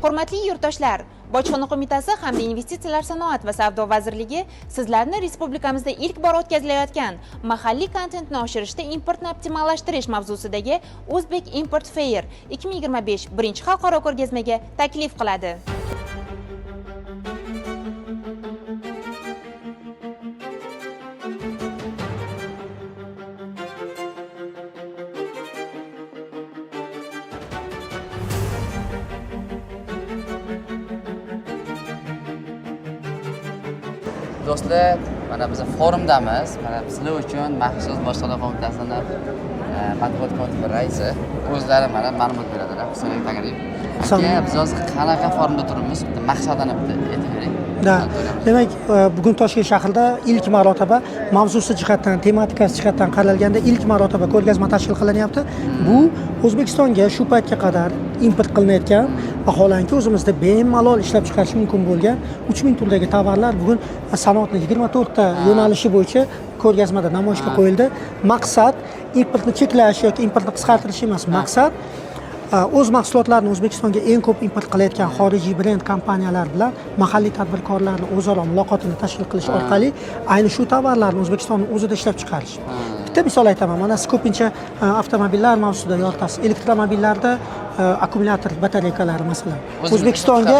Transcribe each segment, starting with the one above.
Hurmatli yurtdoshlar, Bojxona qo'mitasi hamda Investitsiyalar sanoat va savdo vazirligi sizlarni respublikamizda ilk bor o'tkazilayotgan mahalliy kontentni oshirishda importni optimallashtirish mavzusidagi Uzbek Import Fair 2025 birinchi xalqaro ko'rgazmaga taklif qiladi. Do'stlar, mana biz forumdamiz. Mana sizlar uchun maxsus bojxona qo'mitasining matbuot kotibi raisi o'zlari mana ma'lumot beradilar. Husayn Tag'ariyev. Biz hozir qanaqa forumda turibmiz? Bitta maqsadini bitta aytib bering. Demak, bugun Toshkent shahrida ilk marotaba mavzusi jihatdan, tematikasi jihatdan qaralganda ilk marotaba ko'rgazma tashkil qilinyapti. Bu O'zbekistonga shu paytga qadar import qilinayotgan, vaholanki o'zimizda bemalol ishlab chiqarish mumkin bo'lgan 3000 turdagi tovarlar bugun sanoatning 24 ta yo'nalishi bo'yicha ko'rgazmada namoyishga qo'yildi. Maqsad importni cheklash yoki importni qisqartirish emas, maqsad o'z mahsulotlarini O'zbekistonga eng ko'p import qilayotgan xorijiy brend kompaniyalar bilan mahalliy tadbirkorlarni o'zaro muloqotini tashkil qilish orqali ayni shu tovarlarni O'zbekistonning o'zida ishlab chiqarish. Bitta misol aytaman. Mana siz ko'pincha avtomobillar mavzusida yoritasiz. Elektromobillarda akkumulyator batareykalari masalan O'zbekistonga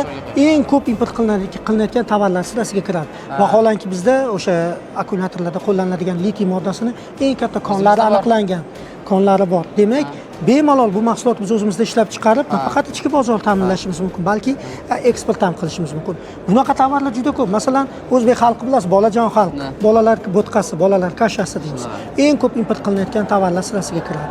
eng ko'p import qilinayotgan tovarlar sirasiga kiradi. Vaholanki bizda o'sha akkumulyatorlarda qo'llaniladigan litiy moddasini eng katta konlari aniqlangan. Konlari bor. Demak, bemalol bu mahsulot biz o'zimizda ishlab chiqarib, faqat ichki bozor ta'minlashimiz mumkin, balki eksport ham qilishimiz mumkin. Bunaqa tovarlar juda ko'p. Masalan, o'zbek xalqi bilasiz, bolajon xalq, bolalar bo'tqasi, bolalar kashasi deymiz. Eng ko'p import qilinayotgan tovarlar sirasiga kiradi.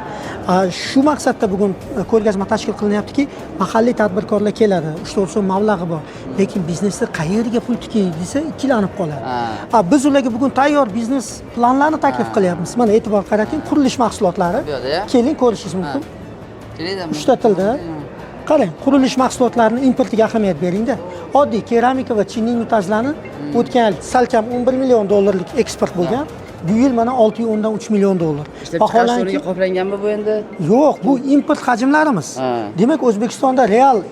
Shu maqsadda bugun ko'rgazma tashkil qilinyaptiki, mahalliy tadbirkorlar keladi, 3-4 so'm mablag'i bor. Lekin biznesda qayerga pul tikay desa, ikkilanib qoladi. Biz ularga bugun tayyor biznes planlarini taklif qilyapmiz. Mana e'tibor qarating, qurilish mahsulotlari. Keling ko'rishingiz mumkin. Uchta tilda. Qarang, qurilish mahsulotlarini importiga ahamiyat bering-da. Oddiy keramika va chinning mutajlarni o'tgan yil salkam 11 million dollarlik eksport bo'lgan. Bu yil mana 6.3 million dollar. Vaholanki qoplanganmi bu endi? Yo'q, bu import hajmlarimiz. Demak, O'zbekistonda real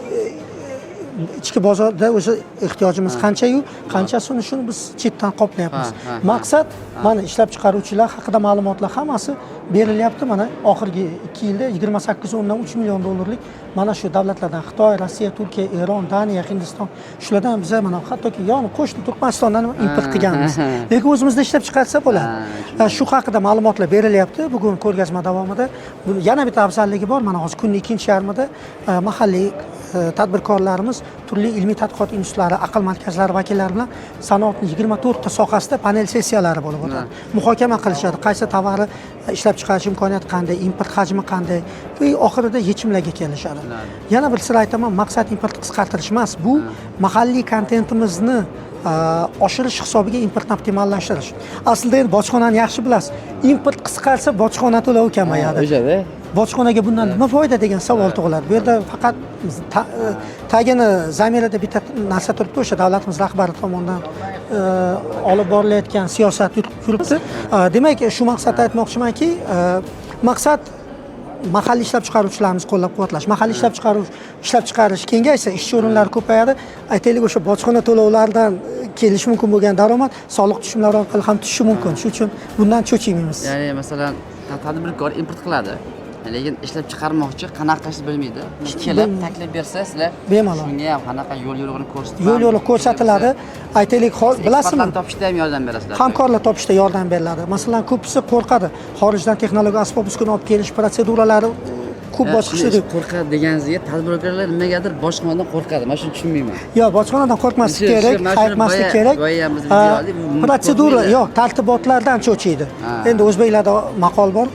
ichki bozorda o'sha ehtiyojimiz qancha-yu, qanchasini shuni biz chetdan qoplayapmiz. Maqsad mana ishlab chiqaruvchilar haqida ma'lumotlar hammasi berilyapti. Mana oxirgi 2 yilda 28.3 million dollarlik mana shu davlatlardan Xitoy, Rossiya, Turkiya, Eron, Daniya, Hindiston shulardan biz mana hattoki yoni qo'shni Turkmanistondan import qilganmiz. Lekin o'zimizda ishlab chiqarsa bo'ladi. Shu haqida ma'lumotlar berilyapti. Bugun ko'rgazma davomida yana bitta afzalligi bor. Mana hozir kunning ikkinchi yarmida mahalliy tadbirkorlarimiz turli ilmiy tadqiqot institutlari, aql markazlari vakillari bilan sanoatning 24 ta sohasida panel sessiyalari bo'lib o'tadi. Muhokama qilishadi, qaysi tovarni ishlab chiqarish imkoniyati qanday, import hajmi qanday va oxirida yechimlarga kelishadi. Yana bir sir aytaman, maqsad importni qisqartirish emas, bu mahalliy kontentimizni oshirish hisobiga importni optimallashtirish. Aslida endi bojxonani yaxshi bilasiz. Import qisqarsa bojxona to'lovi kamayadi. Bojxonaga bundan nima foyda degan savol tug'iladi. Bu yerda faqat tagini zamirida bitta narsa turibdi, o'sha davlatimiz rahbari tomonidan olib borilayotgan siyosat yuribdi. Demak, shu maqsadda aytmoqchimanki, maqsad mahalliy ishlab chiqaruvchilarimizni qo'llab-quvvatlash. Mahalliy ishlab chiqarish kengaysa, ishchi o'rinlari ko'payadi. Aytaylik, o'sha bojxona to'lovlaridan kelish mumkin bo'lgan daromad soliq tushumlari orqali ham tushishi mumkin. Shuning uchun bundan cho'chimaymiz. Ya'ni masalan, tadbirkor import qiladi. Lekin ishlab chiqarmoqchi qanaqa qilishni bilmaydi. Kelib taklif bersa, sizlar bemalol shunga ham qanaqa yo'l-yo'lini ko'rsatib, yo'l-yo'l ko'rsatiladi. Aytaylik, bilasizmi? Hamkorlar topishda ham yordam berasizlar. Hamkorlar topishda yordam beriladi. Masalan, ko'pisi qo'rqadi. Xorijdan texnologik asbob-uskuna olib kelish protseduralari ko'p bosqichli. Qo'rqadi deganinizga tadbirkorlar nimagadir bojxonadan qo'rqadi. Men shuni tushunmayman. Yo'q, bojxonadan qo'rqmaslik kerak, qaytmaslik kerak. Protsedura yo'q, tartibotlardan cho'chiydi. Endi o'zbeklarda maqol bor,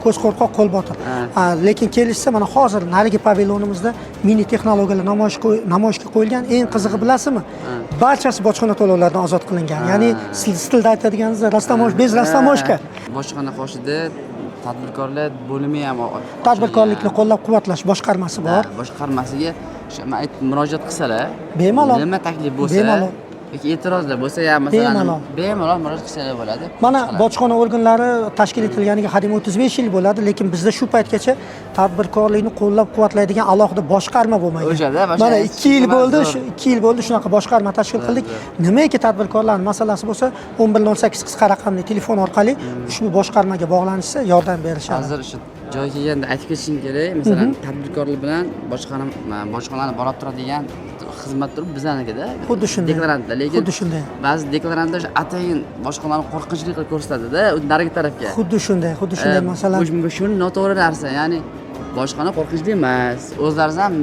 ko'z qo'rqoq, qo'l botir. Lekin kelishsa, mana hozir narigi pavilyonimizda mini texnologiyalar namoyishga qo'yilgan. Eng qizig'i bilasizmi? Barchasi bojxona to'lovlaridan ozod qilingan. Ya'ni siz tilda aytadiganingiz rastamosh, bez rastamoshka. Bojxona qoshida tadbirkorlar bo'limi ham tadbirkorlikni qo'llab-quvvatlash boshqarmasi bor. Boshqarmasiga murojaat qilsalar, bemalol nima taklif bo'lsa, bemalol yoki e'tirozlar bo'lsa ham masalan bemalol murojaat qilsalar bo'ladi. Mana bojxona organlari tashkil etilganiga hademay 35 yil bo'ladi, lekin bizda shu paytgacha tadbirkorlikni qo'llab-quvvatlaydigan alohida boshqarma bo'lmagan. O'shada Mana 2 yil bo'ldi, shu 2 yil bo'ldi shunaqa boshqarma tashkil qildik. Nimaiki tadbirkorlar masalasi bo'lsa 1108 qisqa raqamli telefon orqali ushbu boshqarmaga bog'lanishsa yordam berishadi. Hozir shu joy kelganda aytib ketishim kerak, masalan, tadbirkorlar bilan bojxonalarni borib turadigan xizmat turib biznikida Xuddi shunday. Deklarantlar, lekin Xuddi shunday. ba'zi deklarantlar atayin bojxonani qo'rqinchli qilib ko'rsatadi-da, narigi tarafga. Xuddi shunday masalan. Shuni noto'g'ri narsa, ya'ni bojxona qo'rqinchli emas. O'zlariz ham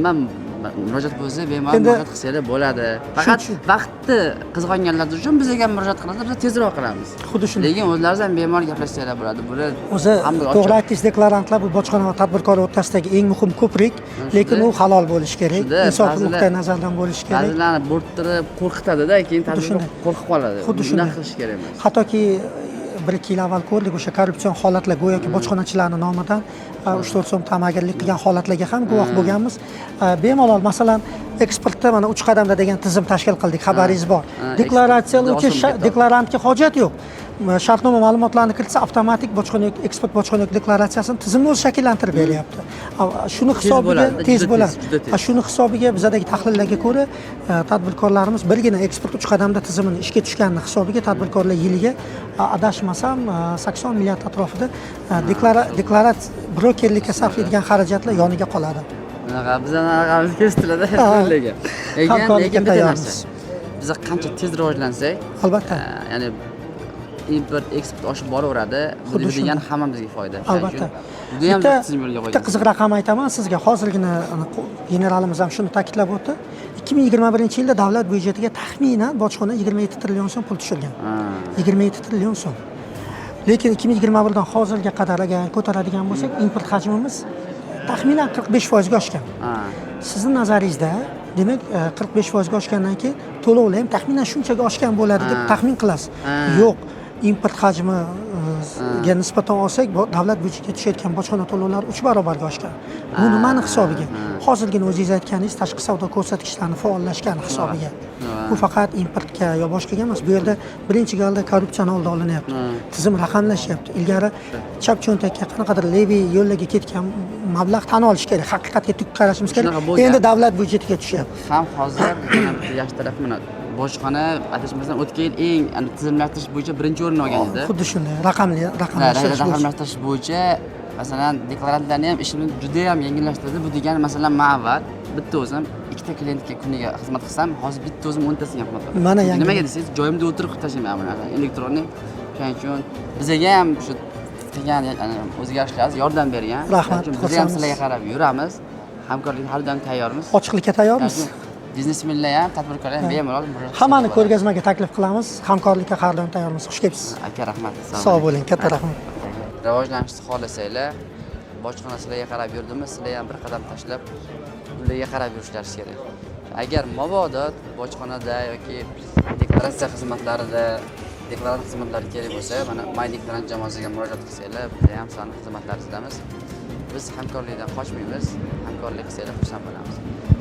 murojaat bo'lsa bemalol murojaat qilsalar bo'ladi. Faqat vaqtni qizg'onganlar uchun bizga ham murojaat qiladi, biz tezroq qilamiz. Xuddi shunday. Lekin o'zlariz ham bemalol gaplashsalar bo'ladi. Bular O'zi to'g'ri aytdingiz, deklarantlar bu bojxona va tadbirkor o'rtasidagi eng muhim ko'prik, lekin u halol bo'lishi kerak, insofiy nuqtai nazardan bo'lishi kerak. Ba'zilarni bo'rttirib qo'rqitadi-da, keyin tadbirkor qo'rqib qoladi. Xuddi shunday qilish kerak emas. Hattoki 1-2 yil avval ko'rdik o'sha korrupsion holatlar, go'yoki bojxonachilarning nomidan 3-4 so'm ta'magirlik qilgan holatlarga ham guvoh bo'lganmiz. Bemalol masalan eksportda mana 3 qadamda degan tizim tashkil qildik, xabaringiz bor. Deklaratsiyalovchi deklarantga hojat yo'q. Shartnoma ma'lumotlarini kiritsa avtomatik bojxona eksport bojxona deklaratsiyasini tizimni o'zi shakllantirib beryapti. Shuni hisobiga tez bo'ladi. Shuni hisobiga bizadagi tahlillarga ko'ra tadbirkorlarimiz birgina eksport 3 qadamda tizimini ishga tushganini hisobiga tadbirkorlar yiliga adashmasam 80 milliard atrofida deklaratsiya brokerlikka sarflaydigan xarajatlar yoniga qoladi. Bizning raqamimiz kesitiladi pullarga. Lekin bitta narsa. Biz qancha tez rivojlansak, albatta, ya'ni import eksport oshib boraveradi. Bu degan hammamizga foyda. Albatta. Juda ham tizim yo'lga qo'ygan. Bitta qiziq raqam aytaman sizga. Hozirgina generalimiz ham shuni ta'kidlab o'tdi. 2021-yilda davlat byudjetiga taxminan bojxona 27 trillion so'm pul tushirgan. 27 trillion so'm. Lekin 2021dan hozirga qadar agar ko'taradigan bo'lsak, import hajmimiz taxminan 45% ga oshgan. Sizning nazaringizda, demak 45% ga oshgandan keyin to'lovlar ham taxminan shunchaga oshgan bo'ladi deb taxmin qilasiz. Yo'q, import hajmiga nisbatan olsak, davlat byudjetiga tushayotgan bojxona to'lovlari 3 barobarga oshgan. Bu nimani hisobiga? Hozirgina o'zingiz aytganingiz tashqi savdo ko'rsatkichlari faollashgani hisobiga. Bu faqat importga yo boshqaga emas, bu yerda birinchi galda korrupsiyani oldi olinyapti. Tizim raqamlashyapti. Ilgari chap cho'ntakka qanaqadir levi yo'llarga ketgan mablag' tan olish kerak, haqiqatga tik qarashimiz kerak. Endi davlat byudjetiga tushyapti. Ham hozir yaxshi taraf mana bojxona adashmasdan o'tgan yil eng tizimlashtirish bo'yicha birinchi o'rinni olgan edi. Xuddi shunday, raqamlashtirish bo'yicha masalan deklarantlarni ham ishini juda ham yengillashtirdi. Bu degani masalan men avval bitta o'zim 2 ta klientga kuniga xizmat qilsam, hozir bitta o'zim 10 tasiga xizmat qilaman. Mana yangi. Nimaga desangiz, joyimda o'tirib tashlayman buni. Elektronik. Shuning uchun bizga ham shu qilgan o'zgarishlar yordam bergan. Rahmat. Biz ham sizlarga qarab yuramiz. Hamkorlikka har doim tayyormiz. Ochiqlikka tayyormiz. Biznesmenlar ham, tadbirkorlar ham bemalol hammani ko'rgazmaga taklif qilamiz. Hamkorlikka har doim tayyormiz. Xush kelibsiz. Aka, rahmat. Sog' bo'ling, katta rahmat. Rivojlanishni xohlasanglar, bojxona sizlarga qarab yurdimi, sizlar ham bir qadam tashlab ularga qarab yurishlaringiz kerak. Agar mabodo bojxonada yoki deklaratsiya xizmatlarida deklarant xizmatlari kerak bo'lsa, mana My Deklarant jamoasiga murojaat qilsanglar, biz ham sizlarning xizmatlaringizdamiz. Biz hamkorlikdan qochmaymiz, hamkorlik qilsanglar xursand bo'lamiz.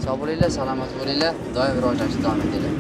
Sog' bo'linglar, salomat bo'linglar, doim rivojlanishda davom etinglar.